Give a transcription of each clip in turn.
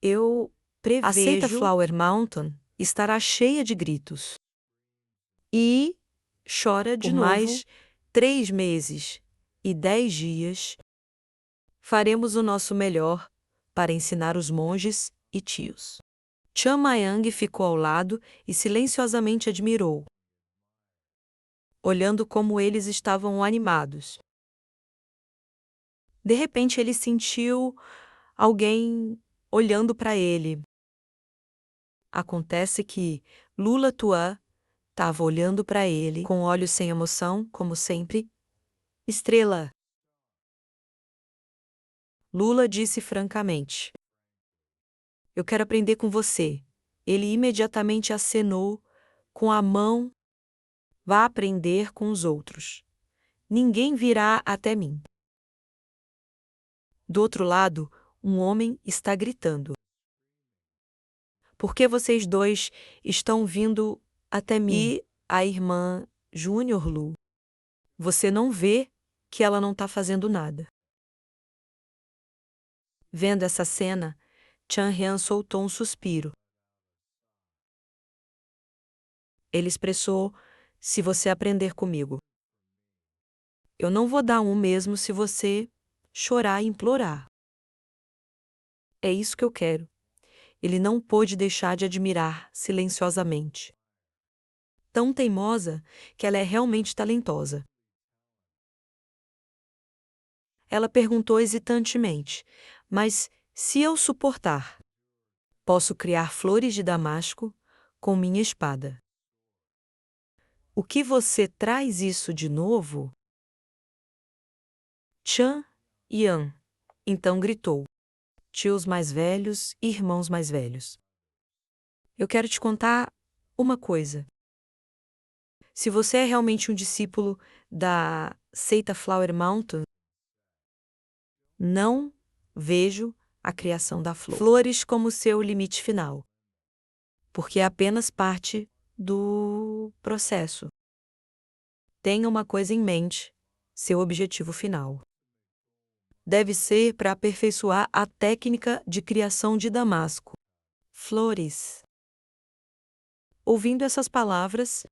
Eu A seita prevejo Flower Mountain estará cheia de gritos. e chora de Por novo. mais 3 meses e 10 dias, faremos o nosso melhor para ensinar os monges e tios. Chan Mayang ficou ao lado e silenciosamente admirou, olhando como eles estavam animados. De repente ele sentiu alguém olhando para ele. Acontece que Lula Tuan estava olhando para ele com olhos sem emoção, como sempre. Estrela. Lula disse francamente. Eu quero aprender com você. Ele imediatamente acenou com a mão. Vá aprender com os outros. Ninguém virá até mim. Do outro lado, um homem está gritando. Por que vocês dois estão vindo até mim? E a irmã Júnior Lu. Você não vê que ela não está fazendo nada. Vendo essa cena, Chan Hian soltou um suspiro. Ele expressou: se você aprender comigo. Eu não vou dar um mesmo se você chorar e implorar. É isso que eu quero. Ele não pôde deixar de admirar silenciosamente. Tão teimosa que ela é realmente talentosa. Ela perguntou hesitantemente: mas se eu suportar, posso criar flores de damasco com minha espada. O que você traz isso de novo? Chan Yan então gritou. Tios mais velhos e irmãos mais velhos. Eu quero te contar uma coisa. Se você é realmente um discípulo da seita Flower Mountain, não vejo a criação da flor. Flores como seu limite final, porque é apenas parte do processo. Tenha uma coisa em mente, seu objetivo final. Deve ser para aperfeiçoar a técnica de criação de damasco. Flores. Ouvindo essas palavras,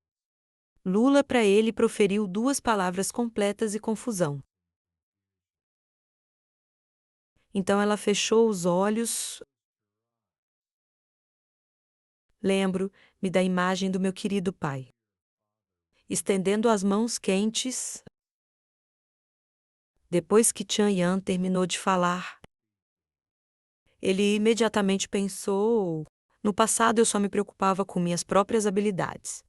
Lula para ele proferiu 2 palavras completas e confusão. Então ela fechou os olhos. Lembro-me da imagem do meu querido pai. Estendendo as mãos quentes. Depois que Chan Yan terminou de falar, ele imediatamente pensou: no passado eu só me preocupava com minhas próprias habilidades.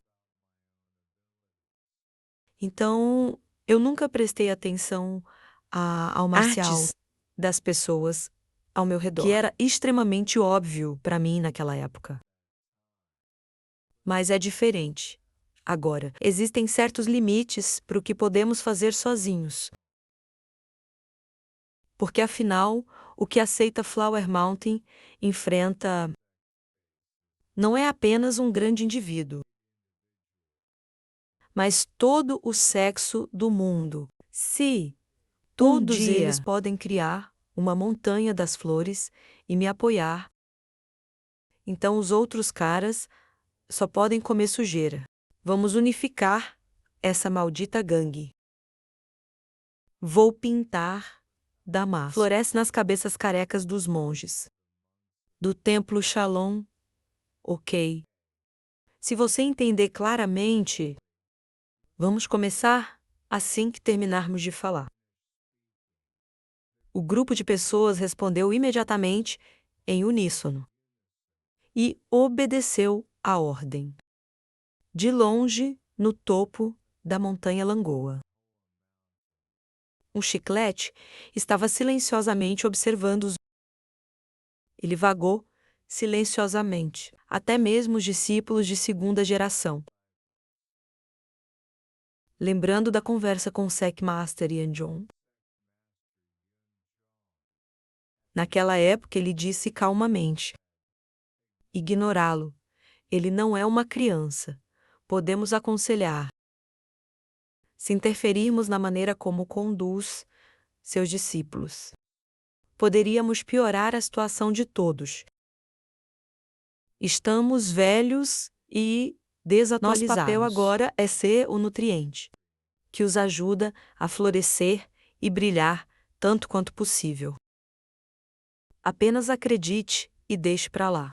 Então, eu nunca prestei atenção ao marcial Artes das pessoas ao meu redor, que era extremamente óbvio para mim naquela época. Mas é diferente. Agora, existem certos limites para o que podemos fazer sozinhos. Porque, afinal, o que a seita Flower Mountain enfrenta não é apenas um grande indivíduo, mas todo o sexo do mundo. Se todos eles podem criar uma montanha das flores e me apoiar, então os outros caras só podem comer sujeira. Vamos unificar essa maldita gangue. Vou pintar damasco. Floresce nas cabeças carecas dos monges. Do templo Shalom, ok. Se você entender claramente, vamos começar assim que terminarmos de falar. O grupo de pessoas respondeu imediatamente, em uníssono, e obedeceu à ordem. De longe, no topo da montanha Langoa. Um chiclete estava silenciosamente observando os. Ele vagou silenciosamente, até mesmo os discípulos de segunda geração. Lembrando da conversa com Sek Master e John. Naquela época ele disse calmamente: ignorá-lo. Ele não é uma criança. Podemos aconselhar. Se interferirmos na maneira como conduz seus discípulos, poderíamos piorar a situação de todos. Estamos velhos e desatualizados. Nosso papel agora é ser o nutriente que os ajuda a florescer e brilhar tanto quanto possível. Apenas acredite e deixe para lá.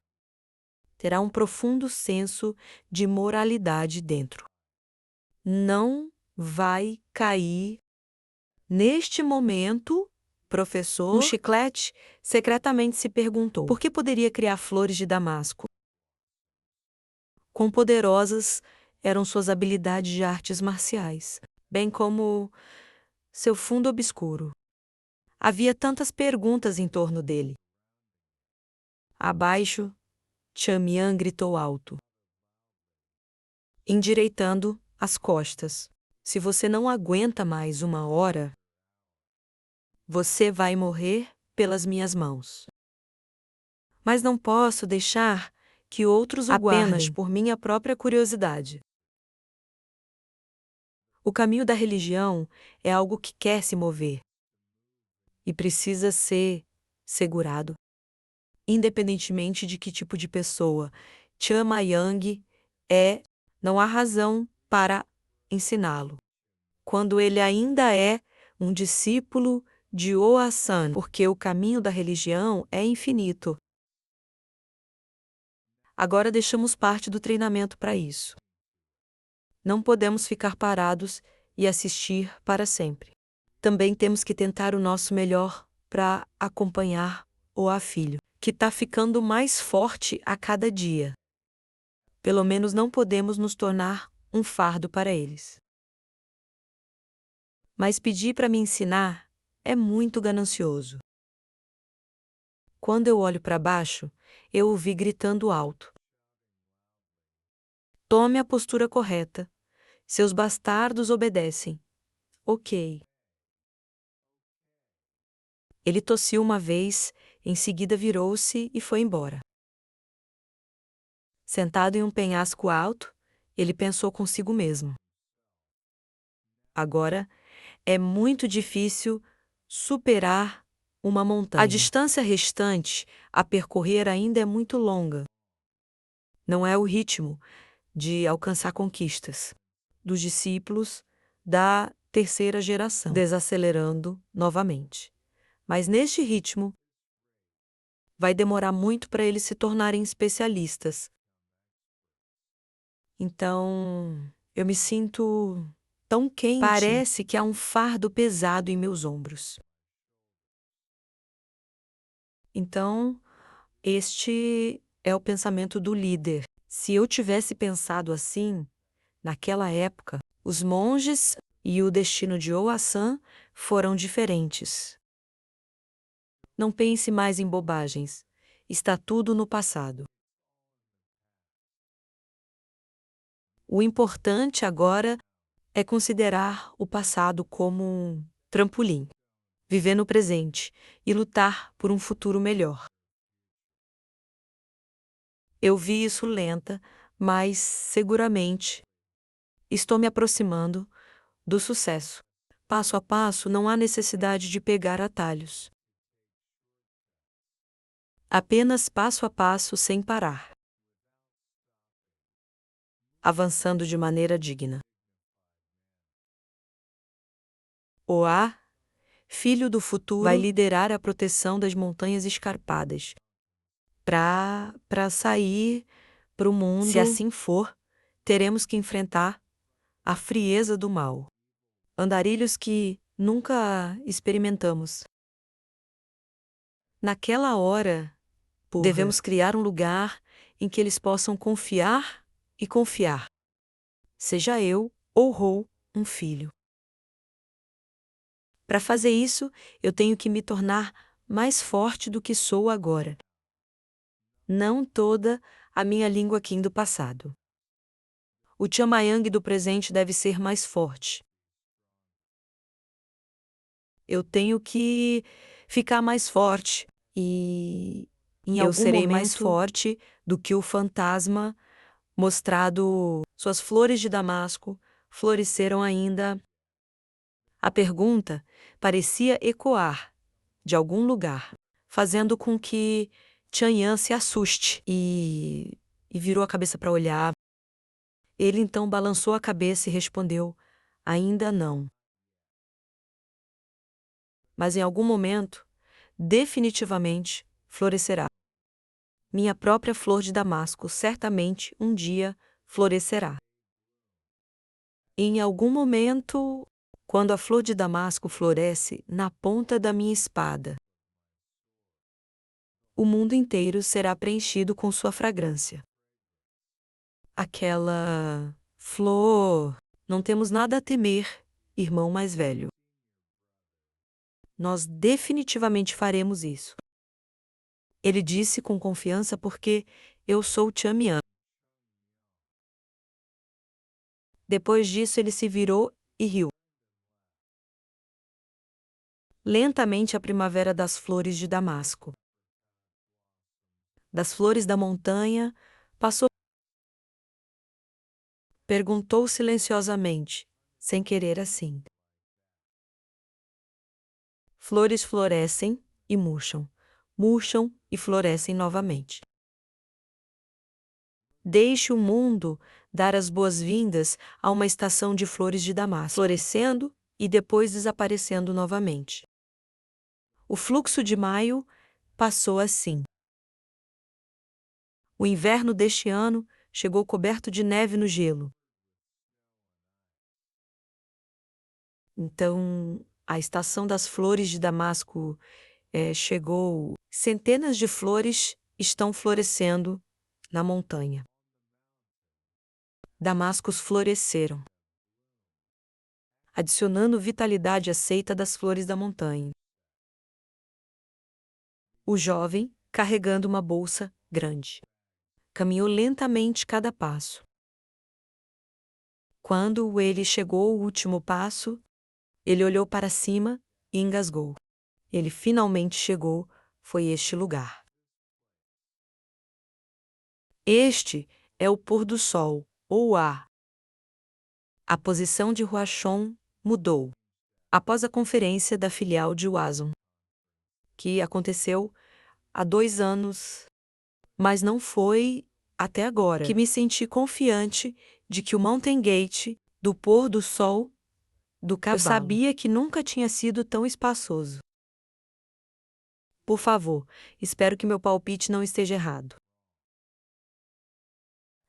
Terá um profundo senso de moralidade dentro. Não vai cair. Neste momento, professor, um chiclete secretamente se perguntou por que poderia criar flores de damasco. Quão poderosas eram suas habilidades de artes marciais, bem como seu fundo obscuro. Havia tantas perguntas em torno dele. Abaixo, Chamian gritou alto, endireitando as costas. Se você não aguenta mais 1 hora, você vai morrer pelas minhas mãos. Mas não posso deixar que outros o guardem apenas por minha própria curiosidade. O caminho da religião é algo que quer se mover e precisa ser segurado, independentemente de que tipo de pessoa Chamayang é, não há razão para ensiná-lo. Quando ele ainda é um discípulo de Oasan, porque o caminho da religião é infinito. Agora deixamos parte do treinamento para isso. Não podemos ficar parados e assistir para sempre. Também temos que tentar o nosso melhor para acompanhar o filho, que está ficando mais forte a cada dia. Pelo menos não podemos nos tornar um fardo para eles. Mas pedir para me ensinar é muito ganancioso. Quando eu olho para baixo, eu o vi gritando alto. Tome a postura correta. Seus bastardos obedecem. Ok. Ele tossiu uma vez, em seguida virou-se e foi embora. Sentado em um penhasco alto, ele pensou consigo mesmo. Agora, é muito difícil superar uma montanha. A distância restante a percorrer ainda é muito longa. Não é o ritmo de alcançar conquistas dos discípulos da terceira geração, desacelerando novamente. Mas neste ritmo, vai demorar muito para eles se tornarem especialistas. Então, eu me sinto tão quente. Parece que há um fardo pesado em meus ombros. Então, este é o pensamento do líder. Se eu tivesse pensado assim, naquela época, os monges e o destino de Oasan foram diferentes. Não pense mais em bobagens. Está tudo no passado. O importante agora é considerar o passado como um trampolim, viver no presente e lutar por um futuro melhor. Eu vi isso lenta, mas seguramente estou me aproximando do sucesso. Passo a passo, não há necessidade de pegar atalhos. Apenas passo a passo sem parar. Avançando de maneira digna. Oá, filho do futuro, vai liderar a proteção das montanhas escarpadas. Para sair para o mundo, se assim for, teremos que enfrentar a frieza do mal. Andarilhos que nunca experimentamos. Naquela hora, devemos criar um lugar em que eles possam confiar e confiar. Seja eu ou Rou um filho. Para fazer isso, eu tenho que me tornar mais forte do que sou agora. Não toda a minha língua Qin do passado. O Chamayang do presente deve ser mais forte. Eu tenho que ficar mais forte e em algum serei momento mais forte do que o fantasma mostrado. Suas flores de damasco floresceram ainda. A pergunta parecia ecoar de algum lugar, fazendo com que Tianyan se assuste e virou a cabeça para olhar. Ele então balançou a cabeça e respondeu: ainda não. Mas em algum momento, definitivamente, florescerá. Minha própria flor de damasco certamente um dia florescerá. Em algum momento, quando a flor de damasco floresce na ponta da minha espada, o mundo inteiro será preenchido com sua fragrância. Aquela flor, não temos nada a temer, irmão mais velho. Nós definitivamente faremos isso. Ele disse com confiança porque eu sou Tianyan. Depois disso ele se virou e riu. Lentamente a primavera das flores de Damasco, das flores da montanha, passou. Perguntou silenciosamente, sem querer assim. Flores florescem e murcham, murcham e florescem novamente. Deixe o mundo dar as boas-vindas a uma estação de flores de Damasco, florescendo e depois desaparecendo novamente. O fluxo de maio passou assim. O inverno deste ano chegou coberto de neve no gelo. Então, a estação das flores de Damasco chegou. Centenas de flores estão florescendo na montanha. Damascos floresceram, adicionando vitalidade à seita das flores da montanha. O jovem, carregando uma bolsa grande, caminhou lentamente cada passo. Quando ele chegou ao último passo, ele olhou para cima e engasgou. Ele finalmente chegou, foi este lugar. Este é o pôr do sol, ou A posição de Huachong mudou após a conferência da filial de Huazhong, que aconteceu há 2 anos, mas não foi até agora que me senti confiante de que o Mountain Gate do pôr do sol do cavalo. Eu sabia que nunca tinha sido tão espaçoso. Por favor, espero que meu palpite não esteja errado.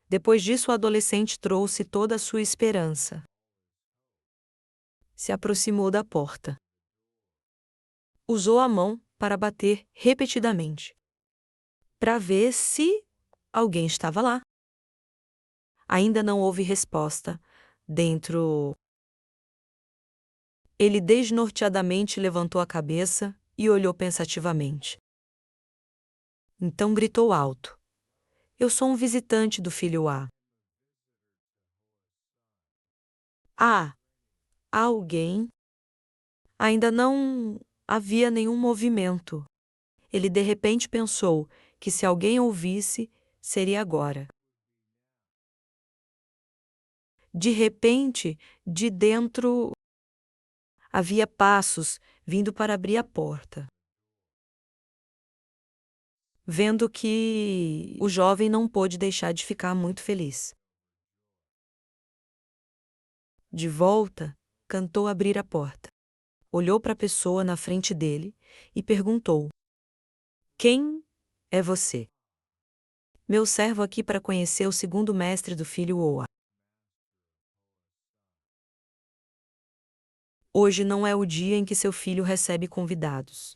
Depois disso, o adolescente trouxe toda a sua esperança. Se aproximou da porta. Usou a mão para bater repetidamente, para ver se alguém estava lá. Ainda não houve resposta. Dentro. Ele desnorteadamente levantou a cabeça e olhou pensativamente. Então gritou alto: eu sou um visitante do filho A. Há alguém? Ainda não havia nenhum movimento. Ele de repente pensou que se alguém ouvisse, seria agora. De repente, de dentro, havia passos vindo para abrir a porta. Vendo que o jovem não pôde deixar de ficar muito feliz. De volta, cantou abrir a porta. Olhou para a pessoa na frente dele e perguntou: quem é você? Meu servo aqui para conhecer o segundo mestre do filho Oa. Hoje não é o dia em que seu filho recebe convidados.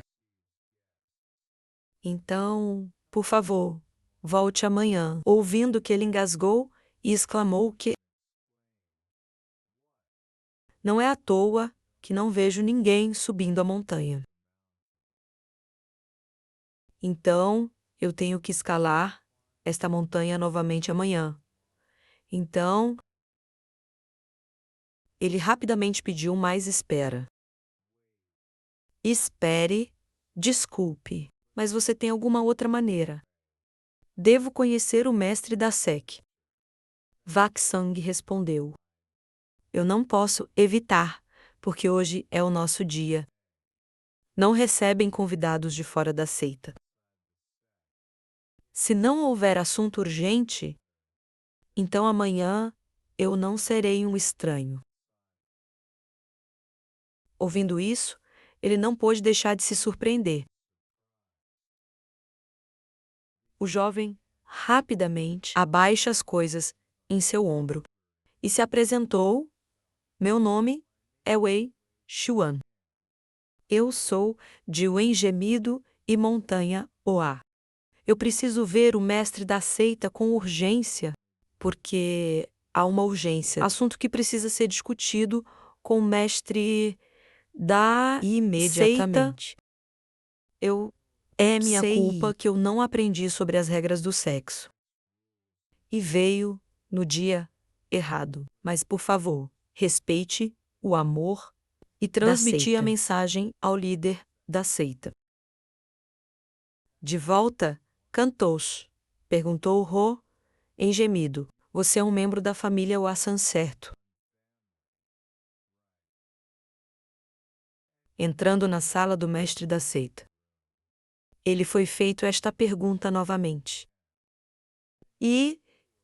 Então, por favor, volte amanhã. Ouvindo que ele engasgou e exclamou que não é à toa que não vejo ninguém subindo a montanha. Então, eu tenho que escalar esta montanha novamente amanhã. Então, ele rapidamente pediu mais espera. Espere, desculpe, mas você tem alguma outra maneira. Devo conhecer o mestre da SEC. Vaksang respondeu. Eu não posso evitar, porque hoje é o nosso dia. Não recebem convidados de fora da seita. Se não houver assunto urgente, então amanhã eu não serei um estranho. Ouvindo isso, ele não pôde deixar de se surpreender. O jovem, rapidamente, abaixa as coisas em seu ombro e se apresentou. Meu nome é Wei Xuan. Eu sou de Uengemido e Montanha Oá. Eu preciso ver o mestre da seita com urgência, porque há uma urgência. Assunto que precisa ser discutido com o mestre da Imediatamente. É minha Sei. culpa que eu não aprendi sobre as regras do sexo. E veio no dia errado. Mas, por favor, respeite o amor e transmitir a seita. mensagem ao líder da seita. De volta, Cantos, perguntou Ro, em gemido. Você é um membro da família Wassan, certo? Entrando na sala do mestre da seita, ele foi feito esta pergunta novamente. E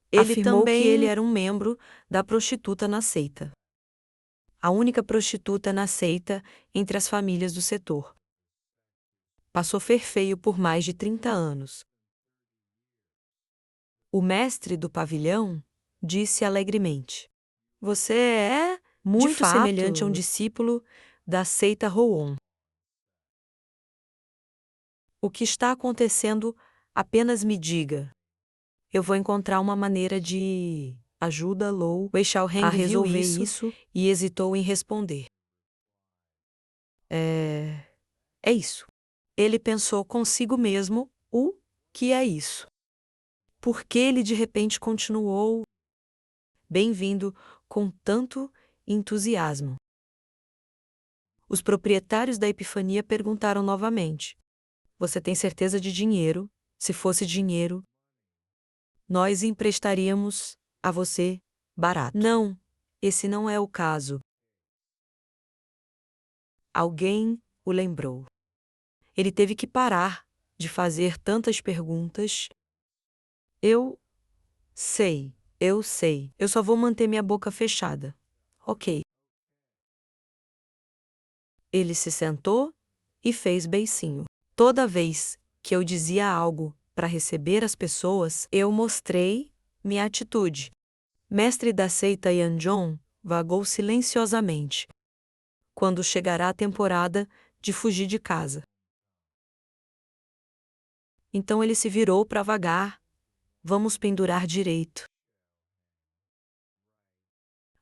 ele afirmou também que ele era um membro da prostituta na seita. A única prostituta na seita entre as famílias do setor. Passou feio por mais de 30 anos. O mestre do pavilhão disse alegremente: Você é muito fato. semelhante a um discípulo da seita Roon. O que está acontecendo, apenas me diga. Eu vou encontrar uma maneira de ajuda Lou Wei Xiaoheng a resolver isso e hesitou em responder. É isso. Ele pensou consigo mesmo, o que é isso? Por que ele de repente continuou bem-vindo com tanto entusiasmo? Os proprietários da Epifania perguntaram novamente: Você tem certeza de dinheiro? Se fosse dinheiro, nós emprestaríamos a você barato. Não, esse não é o caso. Alguém o lembrou. Ele teve que parar de fazer tantas perguntas. Eu sei. Eu só vou manter minha boca fechada. Ok. Ele se sentou e fez beicinho. Toda vez que eu dizia algo para receber as pessoas, eu mostrei minha atitude. Mestre da seita Yanzhong vagou silenciosamente. Quando chegará a temporada de fugir de casa. Então ele se virou para vagar. Vamos pendurar direito.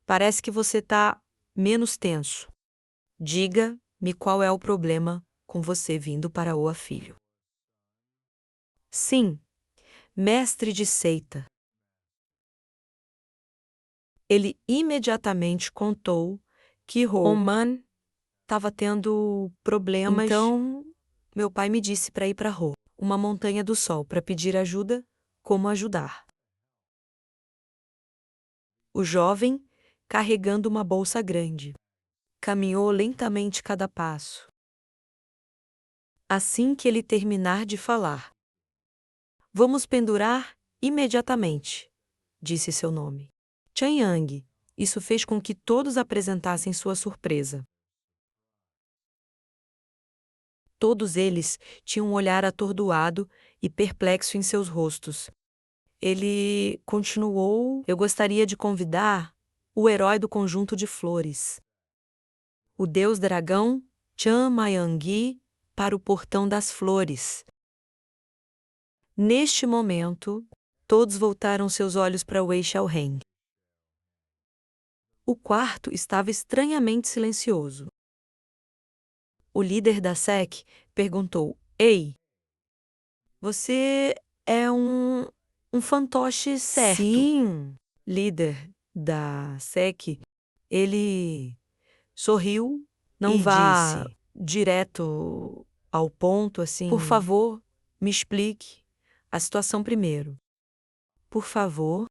Parece que você está menos tenso. Diga-me qual é o problema com você vindo para Oa Filho. Sim, mestre de seita. Ele imediatamente contou que Roman estava tendo problemas. Então, meu pai me disse para ir para Ro, uma montanha do sol, para pedir ajuda, como ajudar. O jovem, carregando uma bolsa grande, caminhou lentamente cada passo. Assim que ele terminar de falar, vamos pendurar imediatamente, disse seu nome. Chen Yang. Isso fez com que todos apresentassem sua surpresa. Todos eles tinham um olhar atordoado e perplexo em seus rostos. Ele continuou: Eu gostaria de convidar o herói do conjunto de flores, o deus dragão Chan Mayangi, para o portão das flores. Neste momento, todos voltaram seus olhos para Wei Xiaoheng. O quarto estava estranhamente silencioso. O líder da SEC perguntou: Ei, você é um fantoche certo? Sim, líder da SEC. Ele sorriu, não vá disse: direto ao ponto assim. Por favor, me explique a situação primeiro. Por favor.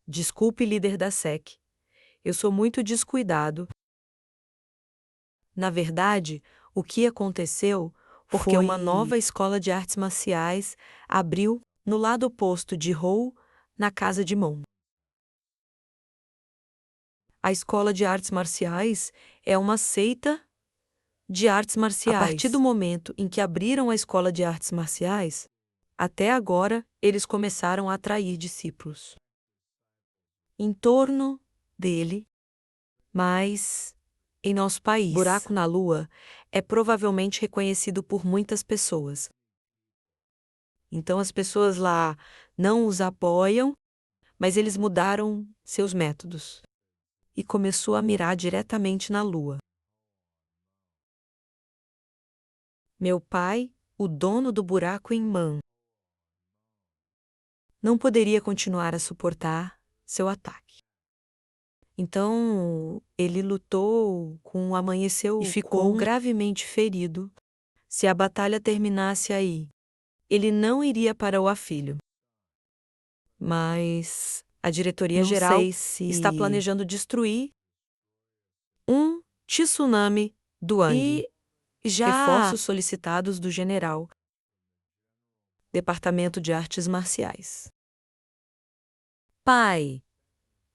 Desculpe, líder da SEC. Eu sou muito descuidado. Na verdade, o que aconteceu porque uma nova escola de artes marciais abriu no lado oposto de Hou, na casa de Mon. A escola de artes marciais é uma seita de artes marciais. A partir do momento em que abriram a escola de artes marciais, até agora eles começaram a atrair discípulos em torno dele, mas em nosso país, Buraco na Lua é provavelmente reconhecido por muitas pessoas. Então as pessoas lá não os apoiam, mas eles mudaram seus métodos e começou a mirar diretamente na Lua. Meu pai, o dono do buraco em Man, não poderia continuar a suportar seu ataque. Então, ele lutou com o amanheceu e ficou gravemente ferido. Se a batalha terminasse aí, ele não iria para o Afilho. Mas a diretoria geral está planejando destruir um tsunami do Ang. E já reforços solicitados do general. Departamento de Artes Marciais. Pai,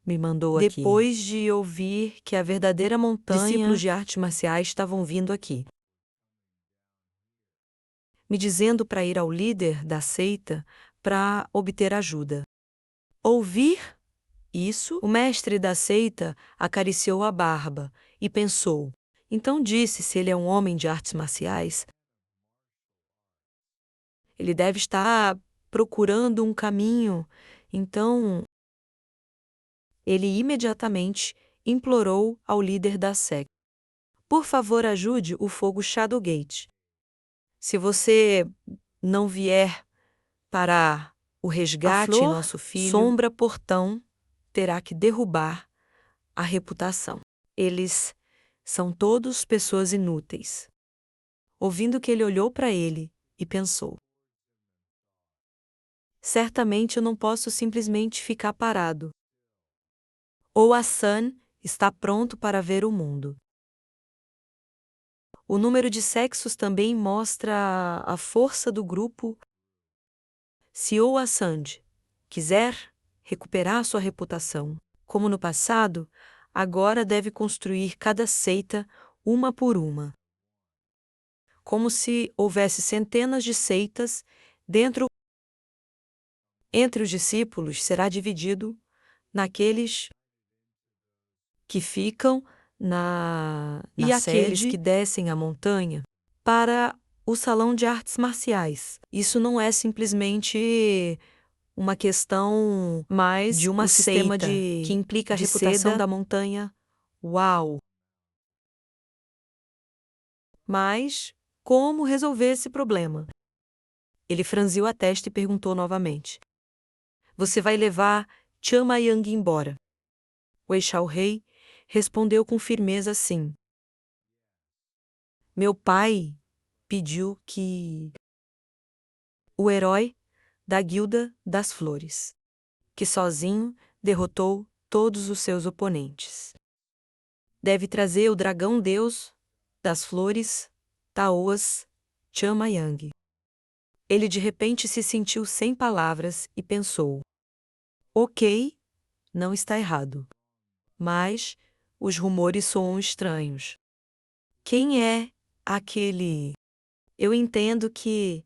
me mandou aqui. Depois de ouvir que a verdadeira montanha, discípulos de artes marciais estavam vindo aqui, me dizendo para ir ao líder da seita para obter ajuda. Ouvir isso, o mestre da seita acariciou a barba e pensou. Então disse se ele é um homem de artes marciais. Ele deve estar procurando um caminho. Então, ele imediatamente implorou ao líder da secta. Por favor, ajude o fogo Shadowgate. Se você não vier para o resgate, nosso filho, Sombra Portão terá que derrubar a reputação. Eles são todos pessoas inúteis. Ouvindo que ele olhou para ele e pensou. Certamente eu não posso simplesmente ficar parado. Ou Hassan está pronto para ver o mundo. O número de sexos também mostra a força do grupo. Se o Hassan quiser recuperar sua reputação, como no passado, agora deve construir cada seita uma por uma. Como se houvesse centenas de seitas entre os discípulos será dividido naqueles que ficam e aqueles que descem a montanha para o salão de artes marciais. Isso não é simplesmente uma questão mais de uma sistema que implica a reputação da montanha. Uau! Mas como resolver esse problema? Ele franziu a testa e perguntou novamente. Você vai levar Chama Yang embora? Wei Xiaorui respondeu com firmeza sim. Meu pai pediu que o herói da Guilda das Flores, que sozinho derrotou todos os seus oponentes, deve trazer o dragão deus das flores, Taoas, Chama Yang. Ele de repente se sentiu sem palavras e pensou. Ok, não está errado. Mas os rumores soam estranhos. Quem é aquele? Eu entendo que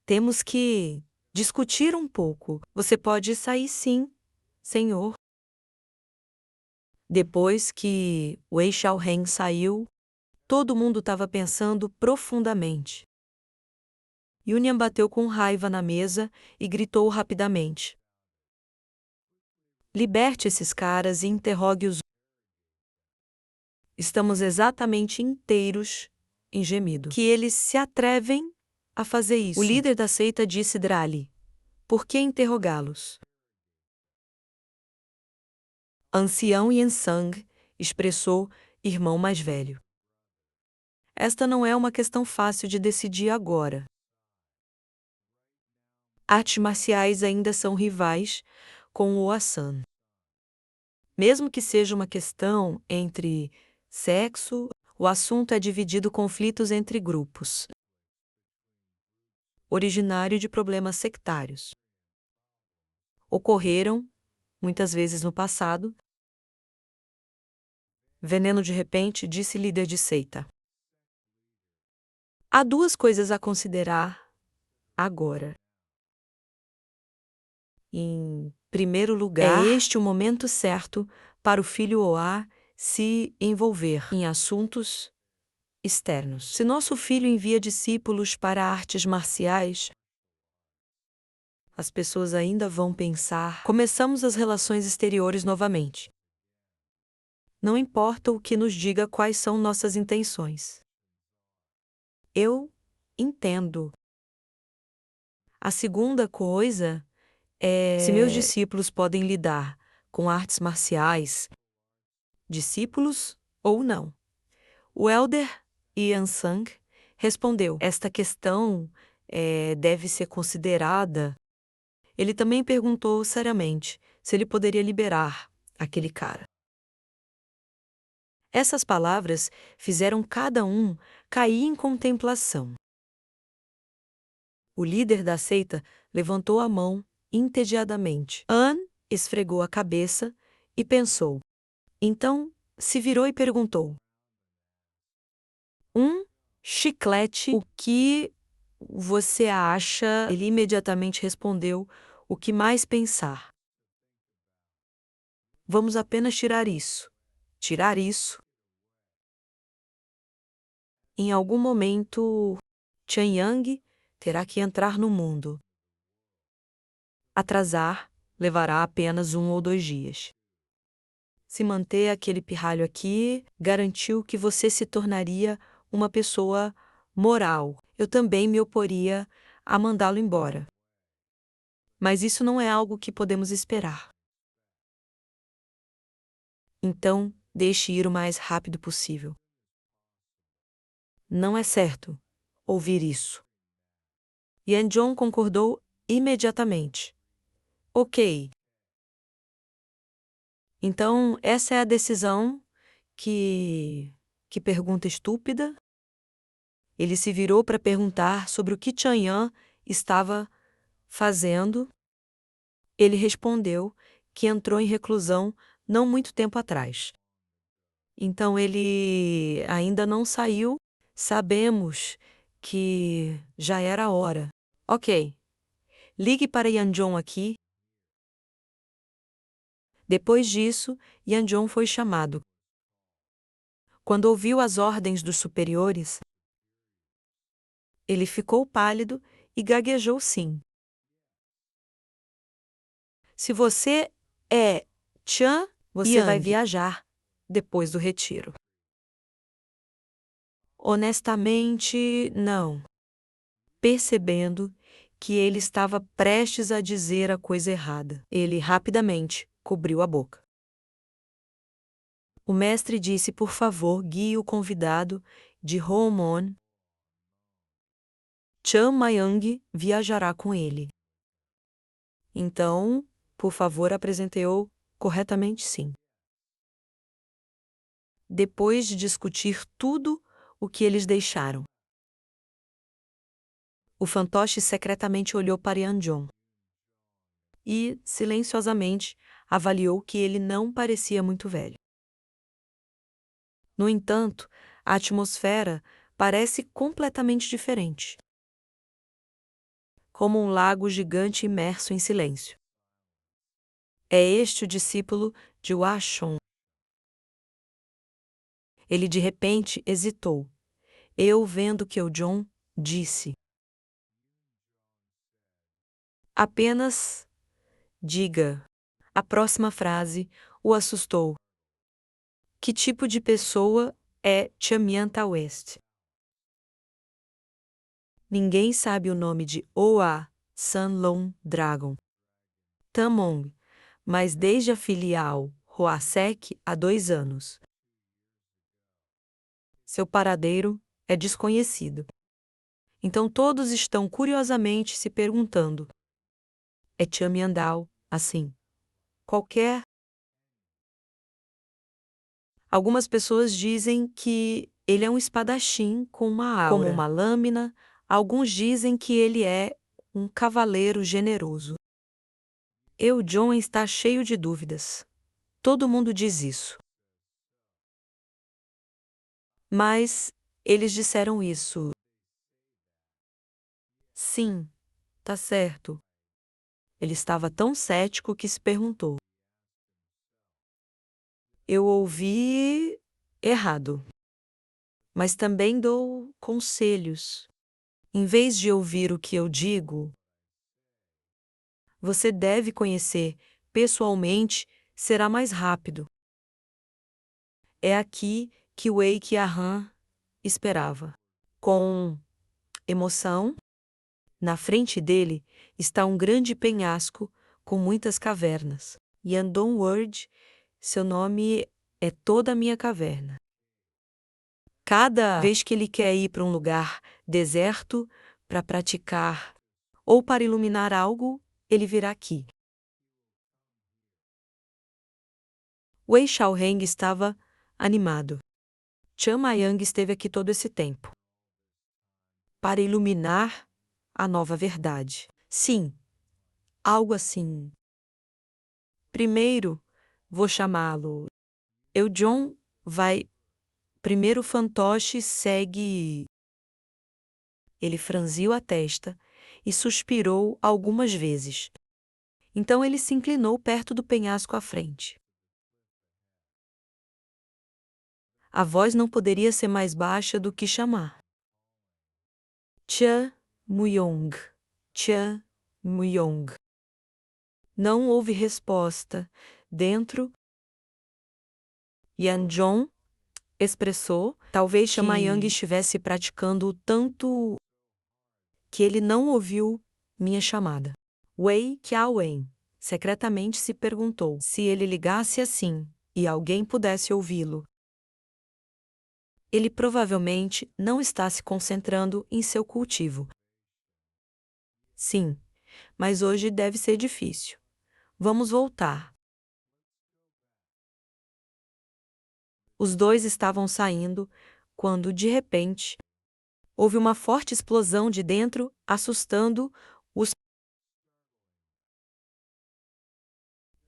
temos que discutir um pouco. Você pode sair sim, senhor. Depois que Wei Xiaoheng saiu, todo mundo estava pensando profundamente. Yunian bateu com raiva na mesa e gritou rapidamente. Liberte esses caras e interrogue-os. Estamos exatamente inteiros em gemido. Que eles se atrevem a fazer isso. O líder da seita disse Drali. Por que interrogá-los? Ancião Yensang expressou irmão mais velho. Esta não é uma questão fácil de decidir agora. Artes marciais ainda são rivais com o Hassan. Mesmo que seja uma questão entre sexo, o assunto é dividido conflitos entre grupos. originário de problemas sectários. Ocorreram, muitas vezes no passado. Veneno de repente, disse líder de seita. Há duas coisas a considerar agora. Em primeiro lugar, é este o momento certo para o filho Oá se envolver em assuntos externos. Se nosso filho envia discípulos para artes marciais, as pessoas ainda vão pensar: começamos as relações exteriores novamente. Não importa o que nos diga quais são nossas intenções. Eu entendo. A segunda coisa é: se meus discípulos podem lidar com artes marciais, discípulos ou não. O elder Ian Sang respondeu: esta questão deve ser considerada. Ele também perguntou seriamente se ele poderia liberar aquele cara. Essas palavras fizeram cada um cair em contemplação. O líder da seita levantou a mão entediadamente. An esfregou a cabeça e pensou. Então se virou e perguntou: chiclete, o que você acha? Ele imediatamente respondeu: o que mais pensar. Vamos apenas tirar isso. Tirar isso. Em algum momento, Chan Yang terá que entrar no mundo. Atrasar levará apenas 1 ou 2 dias. Se manter aquele pirralho aqui, garantiu que você se tornaria uma pessoa moral. Eu também me oporia a mandá-lo embora. Mas isso não é algo que podemos esperar. Então, deixe ir o mais rápido possível. Não é certo ouvir isso. Yan Zhong concordou imediatamente. Ok. Então, essa é a decisão que pergunta estúpida? Ele se virou para perguntar sobre o que Chan Yan estava fazendo. Ele respondeu que entrou em reclusão não muito tempo atrás. Então ele ainda não saiu. Sabemos que já era a hora. Ok. Ligue para Yan Zhong aqui. Depois disso, Yan Zhong foi chamado. Quando ouviu as ordens dos superiores, ele ficou pálido e gaguejou sim. Se você é Chan, você vai viajar depois do retiro. Honestamente, não. Percebendo que ele estava prestes a dizer a coisa errada, ele rapidamente cobriu a boca. O mestre disse: por favor, guie o convidado de Homon. Chan Mayang viajará com ele. Então, por favor, apresentou corretamente sim. Depois de discutir tudo o que eles deixaram, o fantoche secretamente olhou para Yan Zhong e, silenciosamente, avaliou que ele não parecia muito velho. No entanto, a atmosfera parece completamente diferente. Como um lago gigante imerso em silêncio. É este o discípulo de Washon. Ele de repente hesitou. Eu, vendo que o John disse: apenas diga. A próxima frase o assustou. Que tipo de pessoa é Chamianta West? Ninguém sabe o nome de Oa Sanlong Dragon Tamong, mas desde a filial Hoasek há 2 anos. Seu paradeiro é desconhecido. Então todos estão curiosamente se perguntando: é Chamiandao, assim? Qualquer. Algumas pessoas dizem que ele é um espadachim com uma aura, como uma lâmina Alguns dizem que ele é um cavaleiro generoso. John está cheio de dúvidas. Todo mundo diz isso. Mas eles disseram isso. Sim, tá certo. Ele estava tão cético que se perguntou: eu ouvi errado, mas também dou conselhos. Em vez de ouvir o que eu digo, você deve conhecer pessoalmente, será mais rápido. É aqui que Wei Qiahan esperava. Com emoção, na frente dele está um grande penhasco com muitas cavernas. Yandong Word, seu nome é toda a minha caverna. Cada vez que ele quer ir para um lugar deserto para praticar ou para iluminar algo, ele virá aqui. Wei Xiaoheng estava animado. Chen Maiyang esteve aqui todo esse tempo para iluminar a nova verdade. Sim, algo assim. Primeiro, vou chamá-lo. John vai. Primeiro o fantoche segue. Ele franziu a testa e suspirou algumas vezes. Então ele se inclinou perto do penhasco à frente. A voz não poderia ser mais baixa do que chamar. Chen Muyong. Chen Muyong. Não houve resposta. Dentro, Yanjong expressou, talvez Chen Maiyang estivesse praticando tanto que ele não ouviu minha chamada. Wei Qiaowen secretamente se perguntou se ele ligasse assim e alguém pudesse ouvi-lo. Ele provavelmente não está se concentrando em seu cultivo. Sim, mas hoje deve ser difícil. Vamos voltar. Os dois estavam saindo quando, de repente, houve uma forte explosão de dentro, assustando os.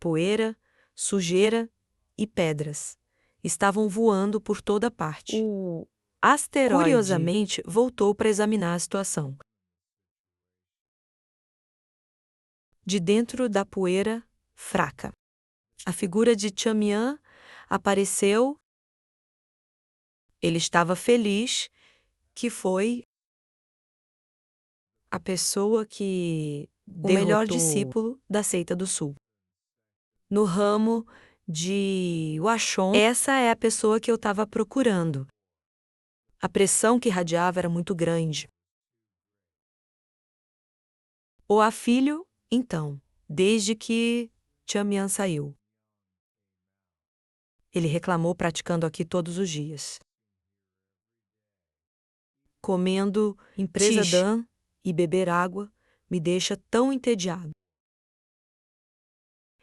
Poeira, sujeira e pedras estavam voando por toda parte. O asteroide, curiosamente, voltou para examinar a situação. De dentro da poeira fraca, a figura de Chamian apareceu. Ele estava feliz que foi a pessoa que o melhor discípulo da Seita do Sul. No ramo de Washon, essa é a pessoa que eu estava procurando. A pressão que irradiava era muito grande. O afilho, então, desde que Chamian saiu. Ele reclamou praticando aqui todos os dias. Comendo empresa Dan e beber água me deixa tão entediado.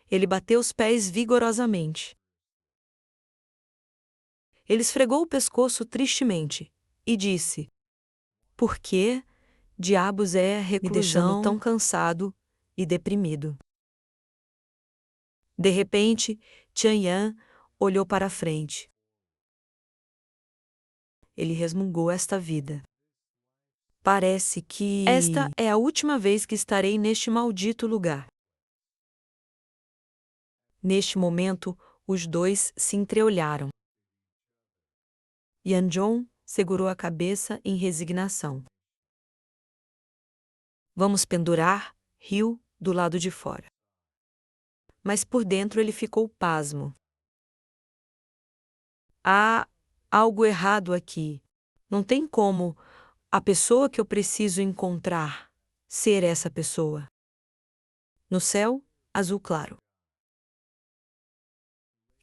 Ele bateu os pés vigorosamente. Ele esfregou o pescoço tristemente e disse: por que diabos é a reclusão, me deixando tão cansado e deprimido? De repente, Tianyan olhou para a frente. Ele resmungou esta vida. Parece que esta é a última vez que estarei neste maldito lugar. Neste momento, os dois se entreolharam. Yanjong segurou a cabeça em resignação. Vamos pendurar, riu do lado de fora. Mas por dentro ele ficou pasmo. Há algo errado aqui. Não tem como a pessoa que eu preciso encontrar ser essa pessoa. No céu, azul claro.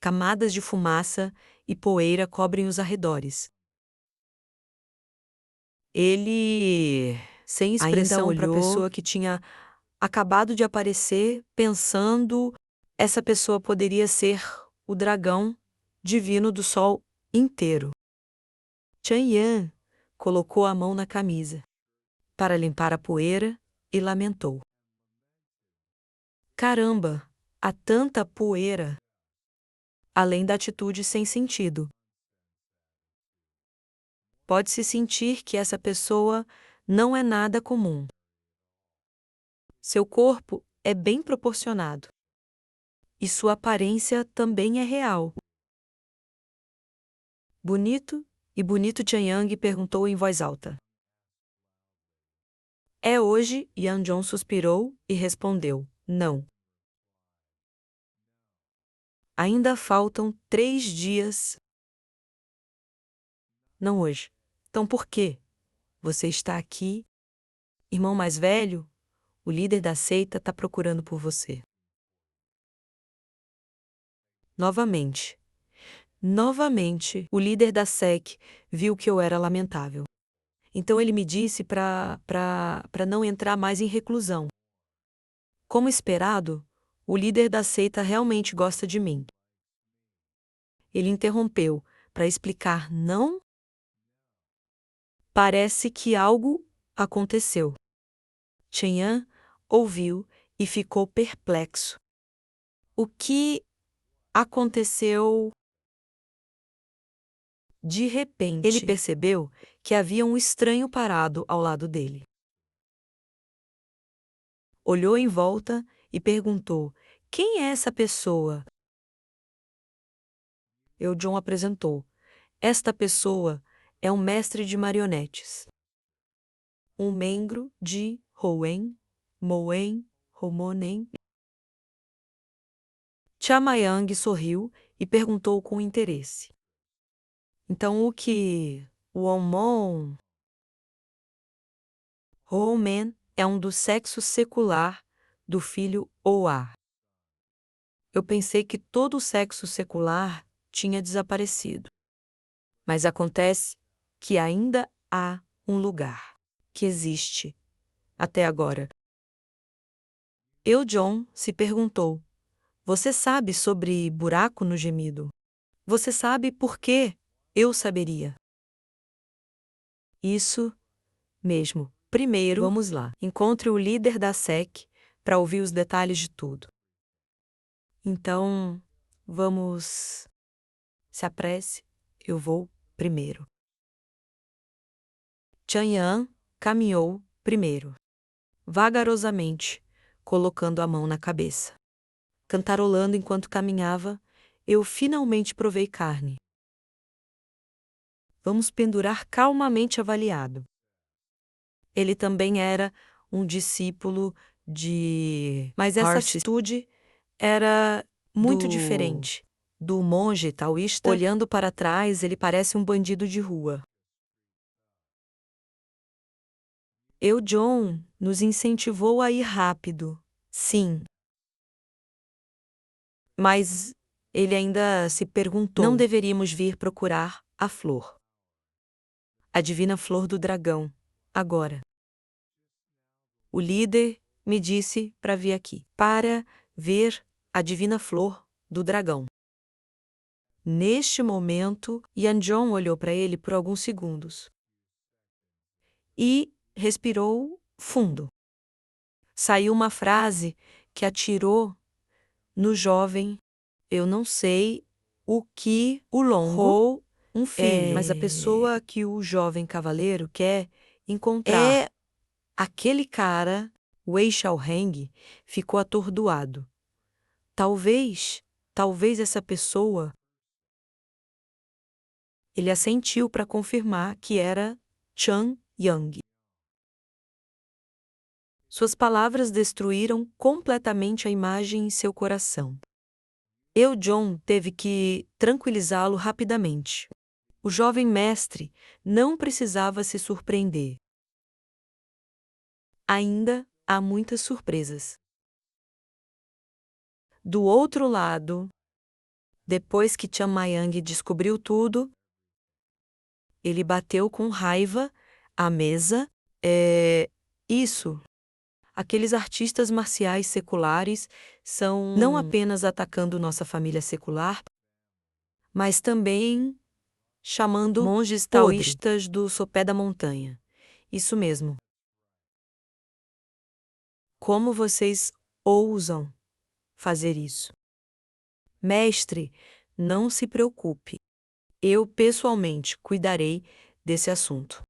Camadas de fumaça e poeira cobrem os arredores. Ele, sem expressão para a pessoa que tinha acabado de aparecer, pensando, essa pessoa poderia ser o dragão divino do sol inteiro. Chen Yan colocou a mão na camisa. para limpar a poeira e lamentou. Caramba, há tanta poeira! Além da atitude sem sentido. Pode-se sentir que essa pessoa não é nada comum. Seu corpo é bem proporcionado. E sua aparência também é real. Bonito? E Bonito Chanyang perguntou em voz alta. É hoje? Yeonjong suspirou e respondeu, não. Ainda faltam 3 dias. Não hoje. Então por quê? Você está aqui? Irmão mais velho, o líder da seita está procurando por você. Novamente, o líder da SEC viu que eu era lamentável. Então ele me disse para não entrar mais em reclusão. Como esperado, o líder da seita realmente gosta de mim. Ele interrompeu para explicar não. Parece que algo aconteceu. Chanyang ouviu e ficou perplexo. O que aconteceu? De repente, ele percebeu que havia um estranho parado ao lado dele. Olhou em volta e perguntou: quem é essa pessoa? Yeonjong apresentou. Esta pessoa é um mestre de marionetes. Um membro de Hoen, Moen, Homonen. Chanyang sorriu e perguntou com interesse. Então o que Wonmon Homen é um do sexo secular do filho Oa. Eu pensei que todo o sexo secular tinha desaparecido. Mas acontece que ainda há um lugar que existe até agora. Yeonjong se perguntou: você sabe sobre buraco no gemido? Você sabe por que eu saberia? Isso mesmo. Primeiro, vamos lá. Encontre o líder da SEC para ouvir os detalhes de tudo. Então, vamos. Se apresse, eu vou primeiro. Chanyang caminhou primeiro, vagarosamente, colocando a mão na cabeça. Cantarolando enquanto caminhava, eu finalmente provei carne. Vamos pendurar calmamente avaliado. Ele também era um discípulo de... Mas essa atitude era muito diferente. Do monge taoísta, olhando para trás, ele parece um bandido de rua. Yeonjong nos incentivou a ir rápido. Sim. Mas ele ainda se perguntou. Não deveríamos vir procurar a flor. A divina flor do dragão. Agora. O líder me disse para vir aqui. Para ver a divina flor do dragão. Neste momento, Yeonjong olhou para ele por alguns segundos. E respirou fundo. Saiu uma frase que atirou no jovem. Eu não sei o que o longo um filho, mas a pessoa que o jovem cavaleiro quer encontrar. Aquele cara, Wei Xiaoheng, ficou atordoado. Talvez essa pessoa... Ele assentiu para confirmar que era Chanyang. Suas palavras destruíram completamente a imagem em seu coração. Yeonjong teve que tranquilizá-lo rapidamente. O jovem mestre não precisava se surpreender. Ainda há muitas surpresas. Do outro lado, depois que Chanyang descobriu tudo, ele bateu com raiva à mesa. Isso. Aqueles artistas marciais seculares são não apenas atacando nossa família secular, mas também chamando monges taoístas do sopé da montanha. Isso mesmo. Como vocês ousam fazer isso? Mestre, não se preocupe. Eu pessoalmente cuidarei desse assunto.